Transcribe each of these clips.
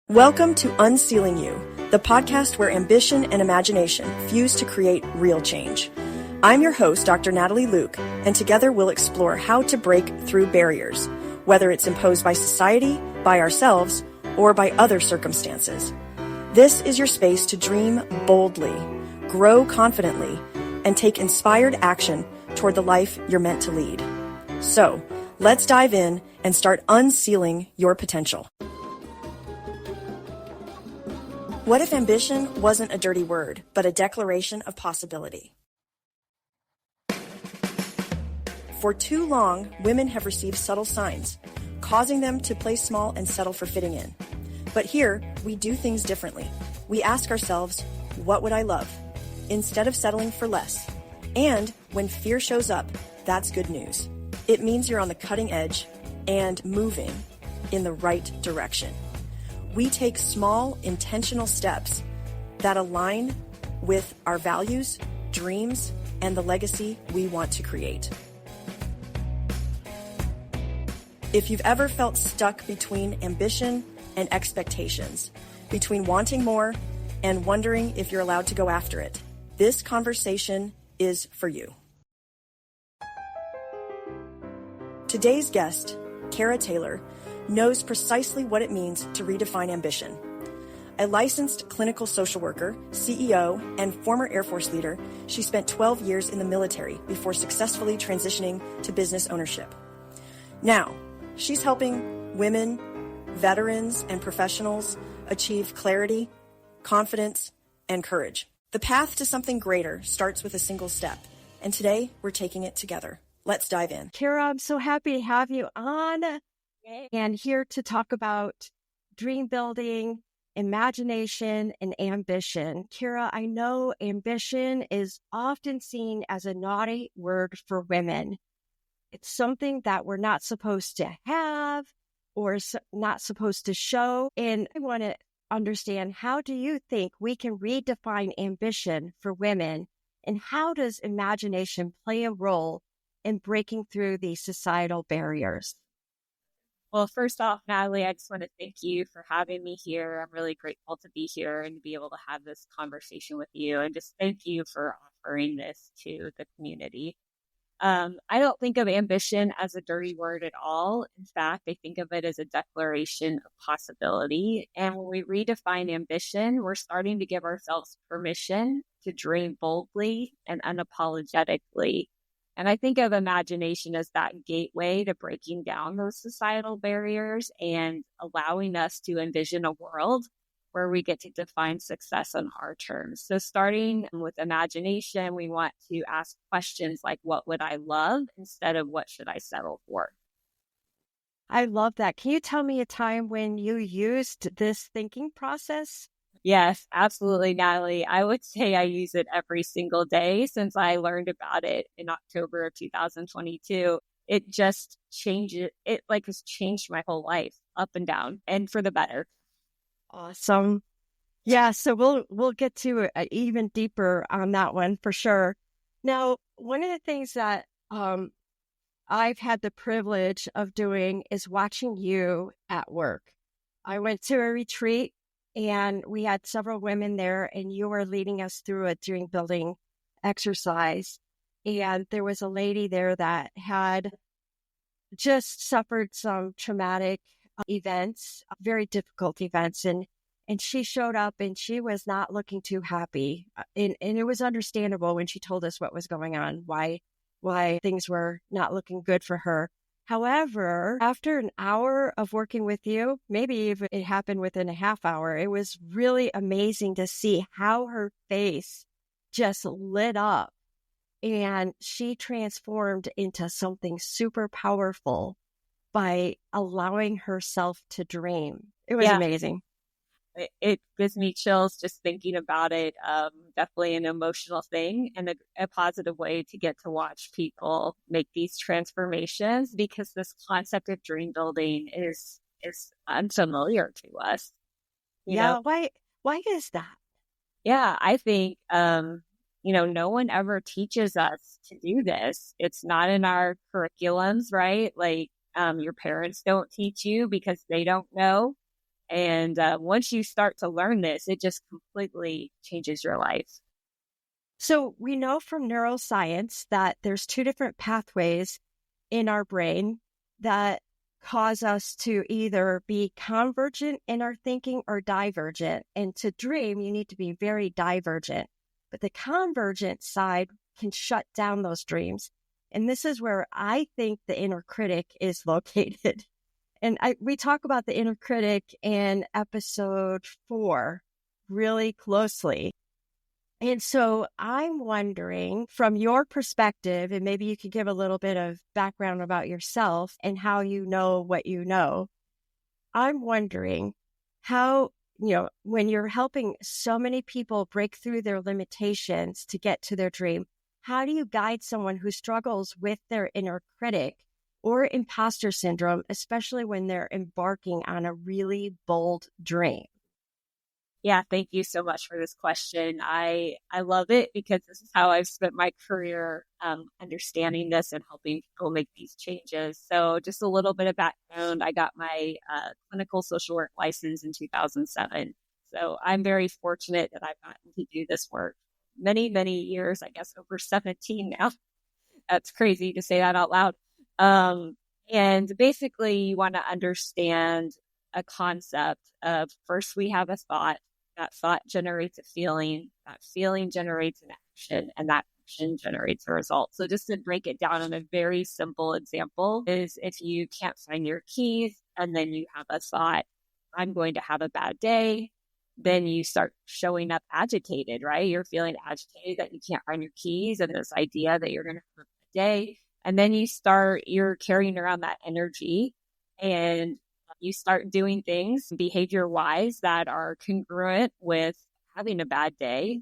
Welcome to Unsealing You, the podcast where ambition and imagination fuse to create real change. I'm your host, Dr. Natalie Luke, and together we'll explore how to break through barriers, whether it's imposed by society, by ourselves, or by other circumstances. This is your space to dream boldly, grow confidently, and take inspired action toward the life you're meant to lead. So, let's dive in and start unsealing your potential. What if ambition wasn't a dirty word, but a declaration of possibility? For too long, women have received subtle signs, causing them to play small and settle for fitting in. But here, we do things differently. We ask ourselves, what would I love? Instead of settling for less. And when fear shows up, that's good news. It means you're on the cutting edge and moving in the right direction. We take small, intentional steps that align with our values, dreams, and the legacy we want to create. If you've ever felt stuck between ambition and expectations, between wanting more and wondering if you're allowed to go after it, this conversation is for you. Today's guest, Kara Taylor, knows precisely what it means to redefine ambition. A licensed clinical social worker, CEO, and former Air Force leader, she spent 12 years in the military before successfully transitioning to business ownership. Now, she's helping women, veterans, and professionals achieve clarity, confidence, and courage. The path to something greater starts with a single step, and today we're taking it together. Let's dive in. Kara, I'm so happy to have you on and here to talk about dream building, imagination, and ambition. Kara, I know ambition is often seen as a naughty word for women. It's something that we're not supposed to have or not supposed to show. And I want to understand, how do you think we can redefine ambition for women? And how does imagination play a role in breaking through these societal barriers? Well, first off, Natalie, I just want to thank you for having me here. I'm really grateful to be here and to be able to have this conversation with you. And just thank you for offering this to the community. I don't think of ambition as a dirty word at all. In fact, I think of it as a declaration of possibility. And when we redefine ambition, we're starting to give ourselves permission to dream boldly and unapologetically. And I think of imagination as that gateway to breaking down those societal barriers and allowing us to envision a world where we get to define success on our terms. So starting with imagination, we want to ask questions like, what would I love, instead of what should I settle for? I love that. Can you tell me a time when you used this thinking process? Yes, absolutely, Natalie. I would say I use it every single day since I learned about it in October of 2022. It just has changed my whole life up and down and for the better. Awesome. Yeah, so we'll get to even deeper on that one for sure. Now, one of the things that I've had the privilege of doing is watching you at work. I went to a retreat and we had several women there, and you were leading us through a dream building exercise. And there was a lady there that had just suffered some traumatic events, very difficult events. And she showed up and she was not looking too happy. And it was understandable when she told us what was going on, why things were not looking good for her. However, after an hour of working with you, maybe even it happened within a half hour, it was really amazing to see how her face just lit up and she transformed into something super powerful by allowing herself to dream. It was amazing. It gives me chills just thinking about it. Definitely an emotional thing and a positive way to get to watch people make these transformations, because this concept of dream building is unfamiliar to us. Why is that? Yeah, I think, no one ever teaches us to do this. It's not in our curriculums, right? Like, your parents don't teach you because they don't know. And once you start to learn this, it just completely changes your life. So we know from neuroscience that there's two different pathways in our brain that cause us to either be convergent in our thinking or divergent. And to dream, you need to be very divergent. But the convergent side can shut down those dreams. And this is where I think the inner critic is located. And we talk about the inner critic in episode 4 really closely. And so I'm wondering, from your perspective, and maybe you could give a little bit of background about yourself and how you know what you know. I'm wondering how, when you're helping so many people break through their limitations to get to their dream, how do you guide someone who struggles with their inner critic or imposter syndrome, especially when they're embarking on a really bold dream? Yeah, thank you so much for this question. I love it because this is how I've spent my career understanding this and helping people make these changes. So just a little bit of background. I got my clinical social work license in 2007. So I'm very fortunate that I've gotten to do this work many, many years, I guess over 17 now. That's crazy to say that out loud. And basically, you want to understand a concept of first we have a thought. That thought generates a feeling. That feeling generates an action, and that action generates a result. So just to break it down in a very simple example is if you can't find your keys and then you have a thought, I'm going to have a bad day, then you start showing up agitated, right? You're feeling agitated that you can't find your keys and this idea that you're going to have a bad day. And then you're carrying around that energy and you start doing things behavior wise that are congruent with having a bad day,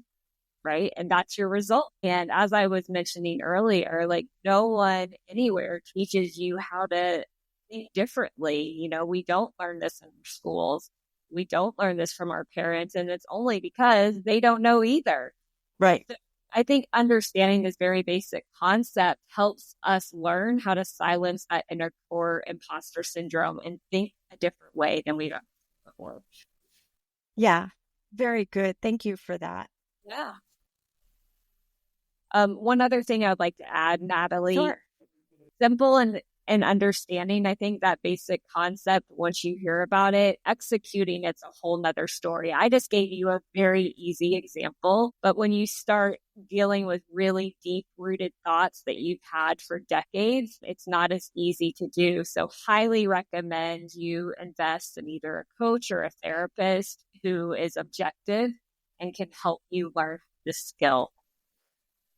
right? And that's your result. And as I was mentioning earlier, like no one anywhere teaches you how to think differently. We don't learn this in schools. We don't learn this from our parents. And it's only because they don't know either. Right. So I think understanding this very basic concept helps us learn how to silence that inner core imposter syndrome and think a different way than we've done before. Yeah, very good. Thank you for that. Yeah. One other thing I would like to add, Natalie, Sure. Simple and understanding, I think that basic concept, once you hear about it, executing it's a whole nother story. I just gave you a very easy example, but when you start dealing with really deep rooted thoughts that you've had for decades, it's not as easy to do. So highly recommend you invest in either a coach or a therapist who is objective and can help you learn this skill.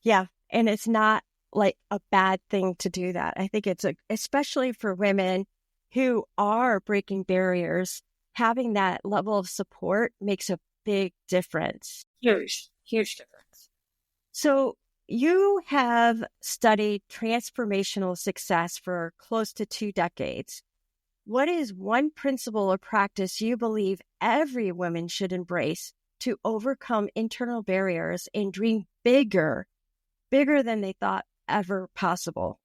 Yeah. And it's not like a bad thing to do that. I think especially for women who are breaking barriers, having that level of support makes a big difference. Huge difference. So you have studied transformational success for close to 2 decades. What is one principle or practice you believe every woman should embrace to overcome internal barriers and dream bigger than they thought ever possible?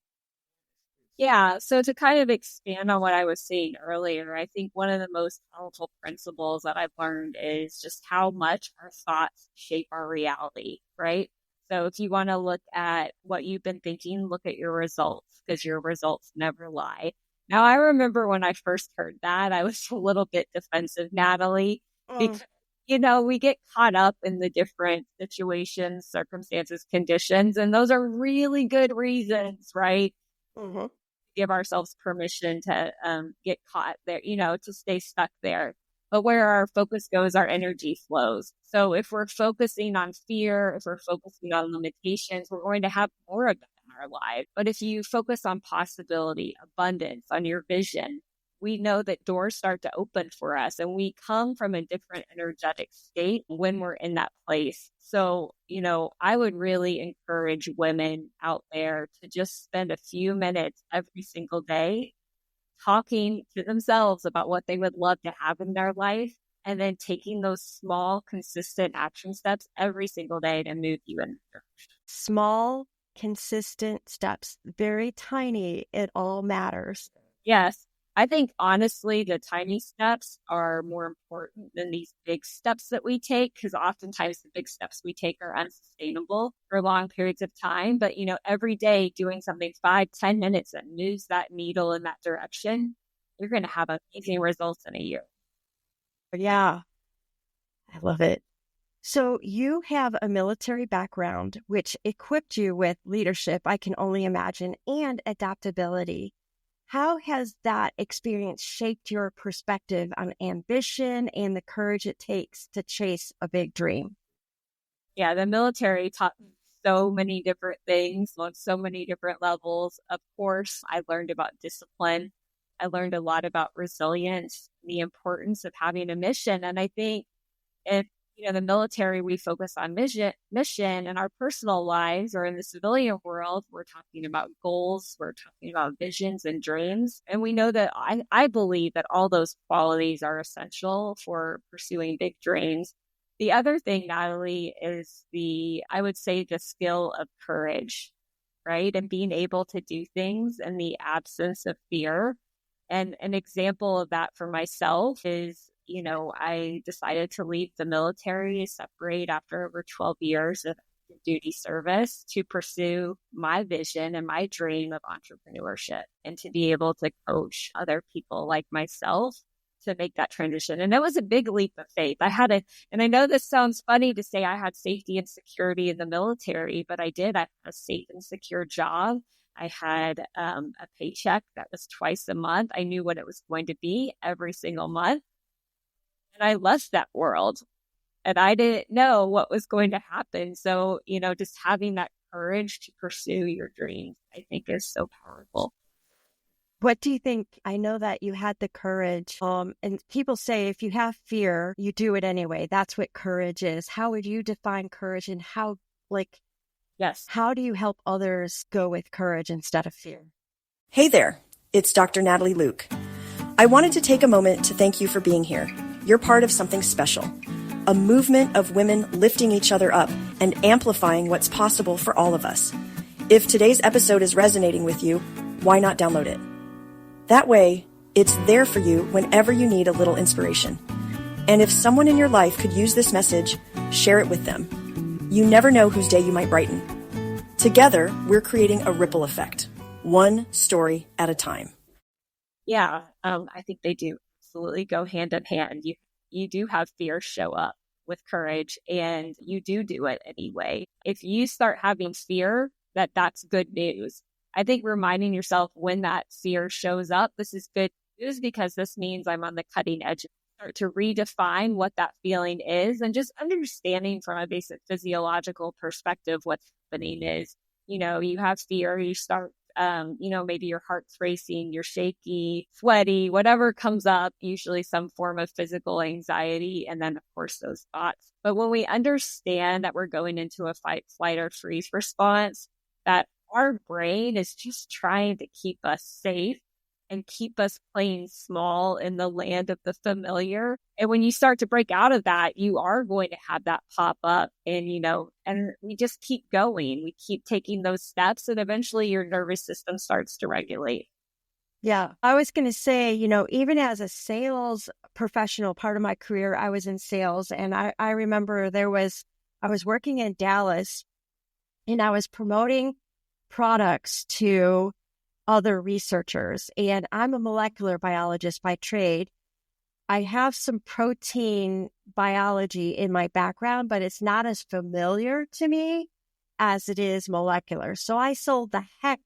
Yeah. So to kind of expand on what I was saying earlier, I think one of the most powerful principles that I've learned is just how much our thoughts shape our reality, right? So if you want to look at what you've been thinking, look at your results because your results never lie. Now, I remember when I first heard that, I was a little bit defensive, Natalie, because we get caught up in the different situations, circumstances, conditions, and those are really good reasons, right? Mm-hmm. Give ourselves permission to get caught there, to stay stuck there. But where our focus goes, our energy flows. So if we're focusing on fear, if we're focusing on limitations, we're going to have more of that in our life. But if you focus on possibility, abundance, on your vision, we know that doors start to open for us and we come from a different energetic state when we're in that place. So, I would really encourage women out there to just spend a few minutes every single day talking to themselves about what they would love to have in their life and then taking those small, consistent action steps every single day to move you in that direction. Small, consistent steps, very tiny. It all matters. Yes. I think honestly, the tiny steps are more important than these big steps that we take, because oftentimes the big steps we take are unsustainable for long periods of time. But, every day doing something 5, 10 minutes that moves that needle in that direction, you're going to have amazing results in a year. Yeah, I love it. So you have a military background, which equipped you with leadership, I can only imagine, and adaptability. How has that experience shaped your perspective on ambition and the courage it takes to chase a big dream? Yeah, the military taught me so many different things on so many different levels. Of course, I learned about discipline. I learned a lot about resilience, the importance of having a mission. And I think if the military, we focus on mission in our personal lives, or in the civilian world, we're talking about goals, we're talking about visions and dreams. And we know that I believe that all those qualities are essential for pursuing big dreams. The other thing, Natalie, is I would say the skill of courage, right? And being able to do things in the absence of fear. And an example of that for myself is, I decided to leave the military, separate after over 12 years of duty service, to pursue my vision and my dream of entrepreneurship, and to be able to coach other people like myself to make that transition. And it was a big leap of faith. And I know this sounds funny to say I had safety and security in the military, but I did. I had a safe and secure job. I had a paycheck that was twice a month. I knew what it was going to be every single month. And I left that world, and I didn't know what was going to happen. So, just having that courage to pursue your dreams, I think, is so powerful. What do you think? I know that you had the courage, and people say if you have fear, you do it anyway. That's what courage is. How would you define courage, and Yes. how do you help others go with courage instead of fear? Hey there, it's Dr. Natalie Luke. I wanted to take a moment to thank you for being here. You're part of something special, a movement of women lifting each other up and amplifying what's possible for all of us. If today's episode is resonating with you, why not download it? That way, it's there for you whenever you need a little inspiration. And if someone in your life could use this message, share it with them. You never know whose day you might brighten. Together, we're creating a ripple effect, one story at a time. Yeah, I think they do absolutely go hand in hand. You do have fear show up with courage, and you do it anyway. If you start having fear, that's good news. I think reminding yourself when that fear shows up, this is good news, because this means I'm on the cutting edge. Start to redefine what that feeling is, and just understanding from a basic physiological perspective what's happening is, you have fear, you start maybe your heart's racing, you're shaky, sweaty, whatever comes up, usually some form of physical anxiety, and then of course those thoughts. But when we understand that we're going into a fight, flight, or freeze response, that our brain is just trying to keep us safe and keep us playing small in the land of the familiar. And when you start to break out of that, you are going to have that pop up, and, and we just keep going. We keep taking those steps, and eventually your nervous system starts to regulate. Yeah, I was going to say, even as a sales professional, part of my career, I was in sales. And I remember I was working in Dallas, and I was promoting products to other researchers. And I'm a molecular biologist by trade. I have some protein biology in my background, but it's not as familiar to me as it is molecular. So I sold the heck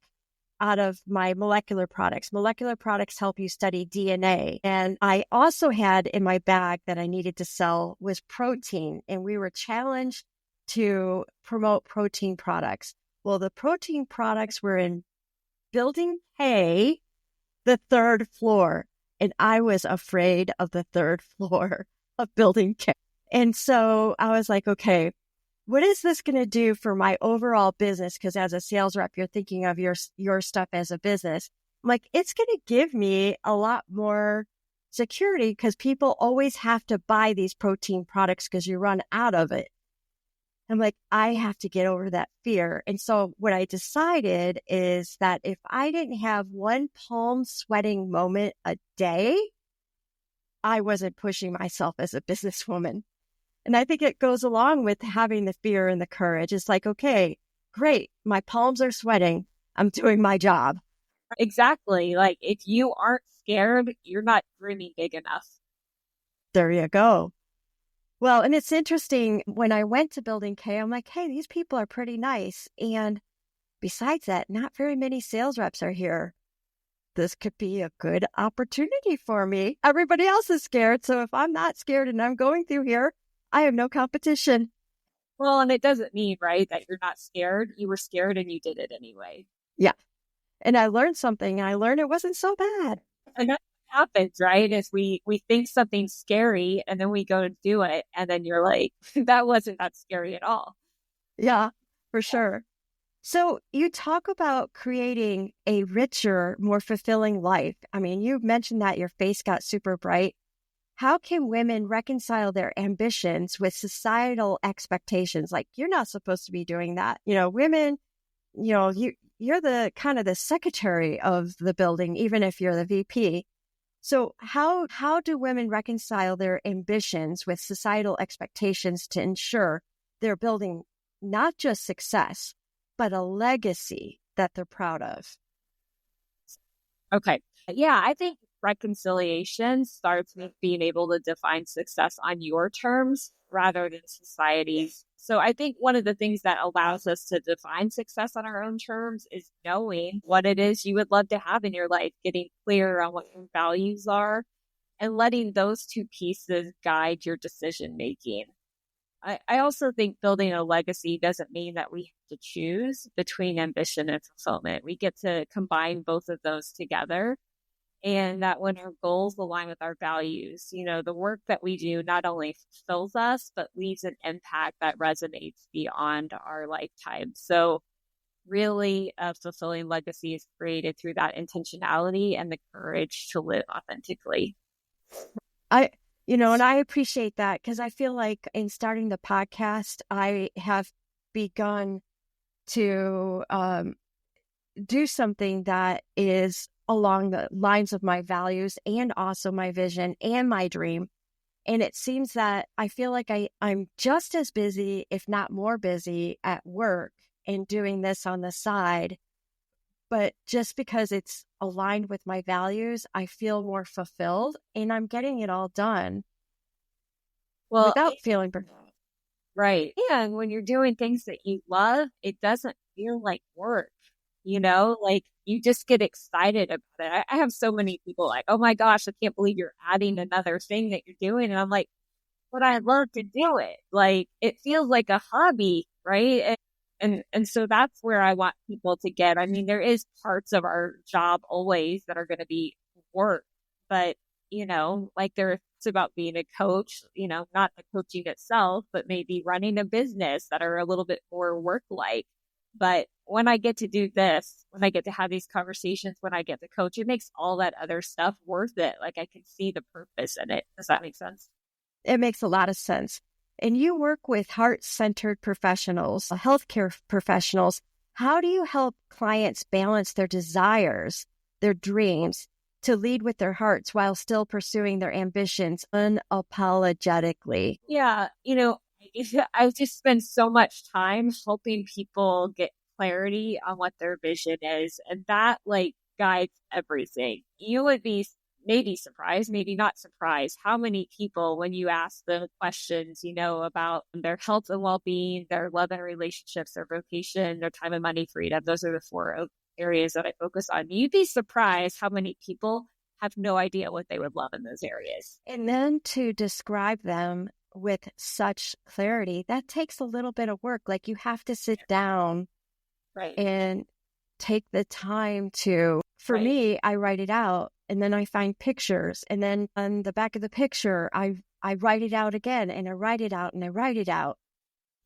out of my molecular products. Molecular products help you study DNA. And I also had in my bag that I needed to sell was protein. And we were challenged to promote protein products. Well, the protein products were in Building K, the third floor. And I was afraid of the third floor of Building K. And so I was like, okay, what is this going to do for my overall business? Because as a sales rep, you're thinking of your stuff as a business. I'm like, it's going to give me a lot more security, because people always have to buy these protein products because you run out of it. I'm like, I have to get over that fear. And so what I decided is that if I didn't have one palm sweating moment a day, I wasn't pushing myself as a businesswoman. And I think it goes along with having the fear and the courage. It's like, okay, great. My palms are sweating. I'm doing my job. Exactly. Like if you aren't scared, you're not dreaming big enough. There you go. Well, and it's interesting when I went to Building K, I'm like, hey, these people are pretty nice. And besides that, not very many sales reps are here. This could be a good opportunity for me. Everybody else is scared. So if I'm not scared and I'm going through here, I have no competition. Well, and it doesn't mean, right, that you're not scared. You were scared and you did it anyway. Yeah. And I learned something. I learned it wasn't so bad. And that's what happens, right? Is we think something's scary and then we go to do it. And then you're like, that wasn't that scary at all. Yeah, for sure. So you talk about creating a richer, more fulfilling life. I mean, you mentioned that your face got super bright. How can women reconcile their ambitions with societal expectations? Like, you're not supposed to be doing that. Women, you're the kind of the secretary of the building, even if you're the VP. So how do women reconcile their ambitions with societal expectations to ensure they're building not just success, but a legacy that they're proud of? Okay. Yeah, I think reconciliation starts with being able to define success on your terms rather than society's. So I think one of the things that allows us to define success on our own terms is knowing what it is you would love to have in your life, getting clear on what your values are, and letting those two pieces guide your decision making. I also think building a legacy doesn't mean that we have to choose between ambition and fulfillment. We get to combine both of those together. And that when our goals align with our values, the work that we do not only fulfills us, but leaves an impact that resonates beyond our lifetime. So really a fulfilling legacy is created through that intentionality and the courage to live authentically. And I appreciate that because I feel like in starting the podcast, I have begun to do something that is along the lines of my values and also my vision and my dream. And it seems that I feel like I'm just as busy, if not more busy, at work and doing this on the side. But just because it's aligned with my values, I feel more fulfilled and I'm getting it all done without feeling burnt out. Right. And when you're doing things that you love, it doesn't feel like work, like you just get excited about it. I have so many people like, oh my gosh, I can't believe you're adding another thing that you're doing. And I'm like, but I love to do it. Like it feels like a hobby, right? And so that's where I want people to get. I mean, there is parts of our job always that are going to be work, but like it's about being a coach, not the coaching itself, but maybe running a business that are a little bit more work-like. But when I get to do this, when I get to have these conversations, when I get to coach, it makes all that other stuff worth it. Like I can see the purpose in it. Does that make sense? It makes a lot of sense. And you work with heart-centered professionals, healthcare professionals. How do you help clients balance their desires, their dreams, to lead with their hearts while still pursuing their ambitions unapologetically? Yeah, I've just spent so much time helping people get clarity on what their vision is. And that guides everything. You would be maybe surprised, maybe not surprised how many people, when you ask them questions, about their health and well-being, their love and relationships, their vocation, their time and money freedom, those are the four areas that I focus on. You'd be surprised how many people have no idea what they would love in those areas. And then to describe them with such clarity, that takes a little bit of work. Like you have to sit down and take the time to, for me, I write it out and then I find pictures. And then on the back of the picture, I write it out again and I write it out and I write it out.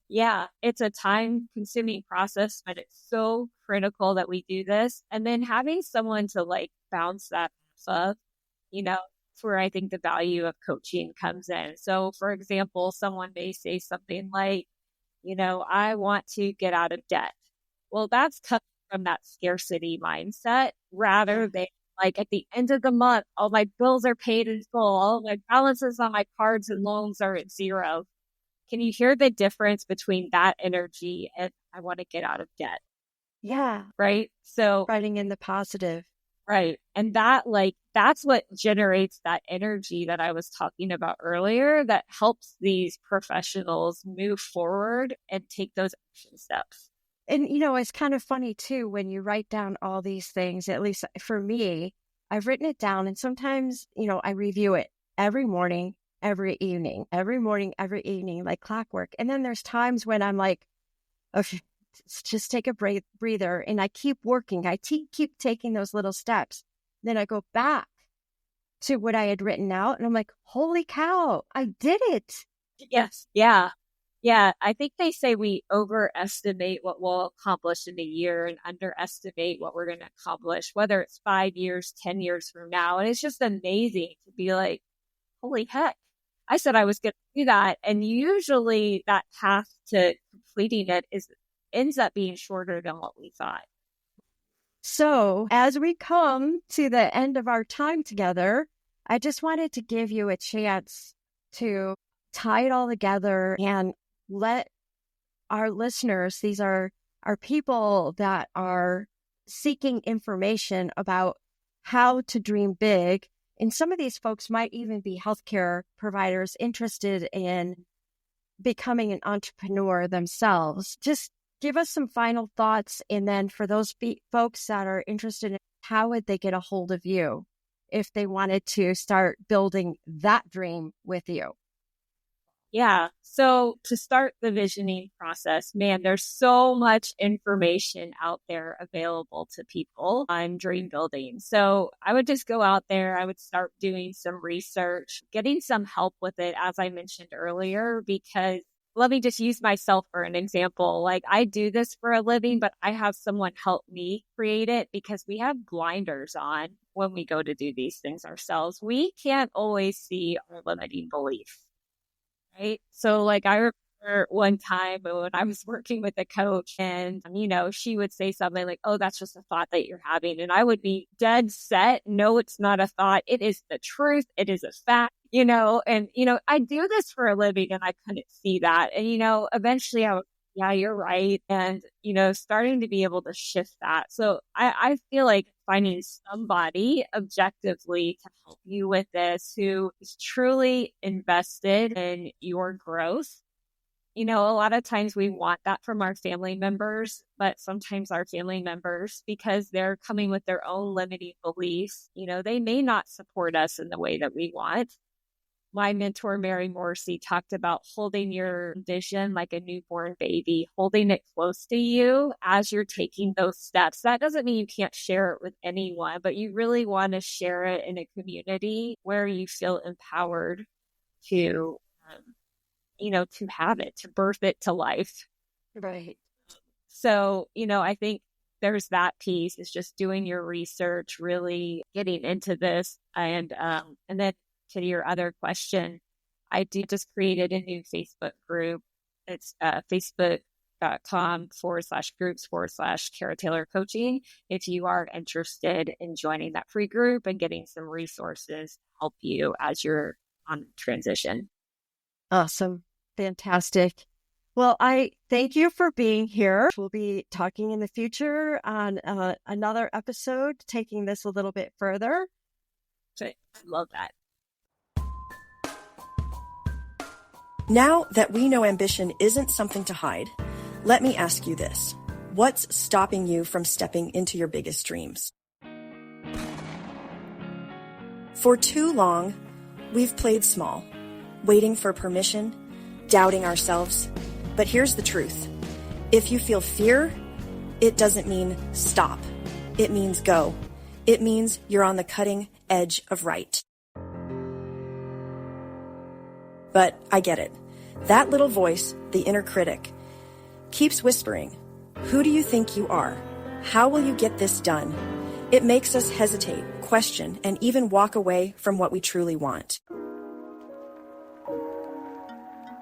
Yeah, it's a time-consuming process, but it's so critical that we do this. And then having someone to bounce that off of, that's where I think the value of coaching comes in. So, for example, someone may say something like, I want to get out of debt. Well, that's coming from that scarcity mindset rather than like at the end of the month, all my bills are paid in full, all my balances on my cards and loans are at zero. Can you hear the difference between that energy and I want to get out of debt? Yeah. Right. So Writing in the positive. right. And that's what generates that energy that I was talking about earlier that helps these professionals move forward and take those action steps. And, it's kind of funny too, when you write down all these things, at least for me, I've written it down and sometimes, I review it every morning, every evening, like clockwork. And then there's times when I'm like, okay, just take a breather. And I keep working. I keep taking those little steps. Then I go back to what I had written out and I'm like, holy cow, I did it. Yes. Yeah. Yeah. I think they say we overestimate what we'll accomplish in a year and underestimate what we're going to accomplish, whether it's 5 years, 10 years from now. And it's just amazing to be like, holy heck, I said I was going to do that. And usually that path to completing it ends up being shorter than what we thought. So as we come to the end of our time together, I just wanted to give you a chance to tie it all together and let our listeners, these are people that are seeking information about how to dream big. And some of these folks might even be healthcare providers interested in becoming an entrepreneur themselves. Just give us some final thoughts. And then for those folks that are interested in, how would they get a hold of you if they wanted to start building that dream with you? Yeah. So to start the visioning process, man, there's so much information out there available to people on dream building. So I would just go out there. I would start doing some research, getting some help with it, as I mentioned earlier, because let me just use myself for an example. Like I do this for a living, but I have someone help me create it because we have blinders on when we go to do these things ourselves. We can't always see our limiting beliefs. Right. So like I remember one time when I was working with a coach and, she would say something like, oh, that's just a thought that you're having. And I would be dead set. No, it's not a thought. It is the truth. It is a fact, and, I do this for a living and I couldn't see that. And, eventually yeah, you're right. And, starting to be able to shift that. So I feel like finding somebody objectively to help you with this who is truly invested in your growth. A lot of times we want that from our family members, but sometimes our family members, because they're coming with their own limiting beliefs, they may not support us in the way that we want. My mentor, Mary Morrissey, talked about holding your vision like a newborn baby, holding it close to you as you're taking those steps. That doesn't mean you can't share it with anyone, but you really want to share it in a community where you feel empowered to, to have it, to birth it to life. Right. So, I think there's that piece is just doing your research, really getting into this. And then to your other question, I just created a new Facebook group. It's facebook.com/groups/Kara Taylor Coaching. If you are interested in joining that free group and getting some resources to help you as you're on transition. Awesome. Fantastic. Well, I thank you for being here. We'll be talking in the future on another episode, taking this a little bit further. I love that. Now that we know ambition isn't something to hide, let me ask you this. What's stopping you from stepping into your biggest dreams? For too long, we've played small, waiting for permission, doubting ourselves. But here's the truth. If you feel fear, it doesn't mean stop. It means go. It means you're on the cutting edge of right. But I get it. That little voice, the inner critic, keeps whispering, who do you think you are? How will you get this done? It makes us hesitate, question, and even walk away from what we truly want.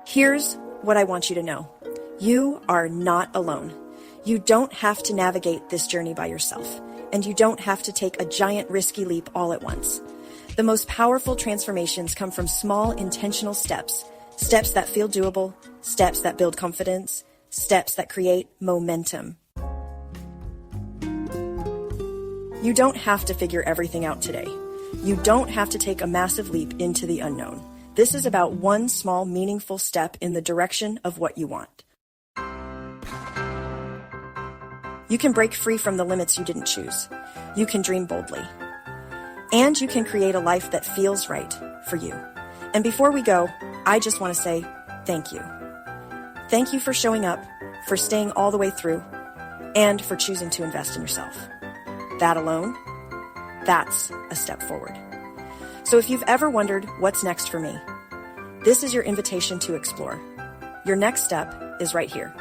Here's what I want you to know. You are not alone. You don't have to navigate this journey by yourself, and you don't have to take a giant risky leap all at once. The most powerful transformations come from small intentional steps, steps that feel doable, steps that build confidence, steps that create momentum. You don't have to figure everything out today. You don't have to take a massive leap into the unknown. This is about one small, meaningful step in the direction of what you want. You can break free from the limits you didn't choose. You can dream boldly. And you can create a life that feels right for you. And before we go, I just want to say thank you. Thank you for showing up, for staying all the way through, and for choosing to invest in yourself. That alone, that's a step forward. So if you've ever wondered what's next for me, this is your invitation to explore. Your next step is right here.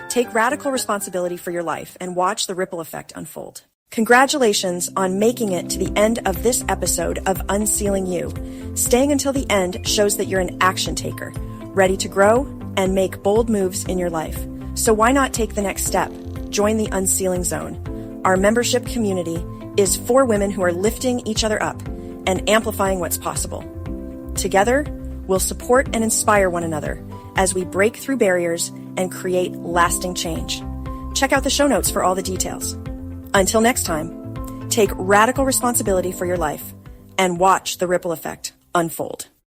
Take radical responsibility for your life and watch the ripple effect unfold. Congratulations on making it to the end of this episode of Unsealing You. Staying until the end shows that you're an action taker, ready to grow and make bold moves in your life. So why not take the next step? Join the Unsealing Zone. Our membership community is for women who are lifting each other up and amplifying what's possible. Together, we'll support and inspire one another as we break through barriers and create lasting change. Check out the show notes for all the details. Until next time, take radical responsibility for your life and watch the ripple effect unfold.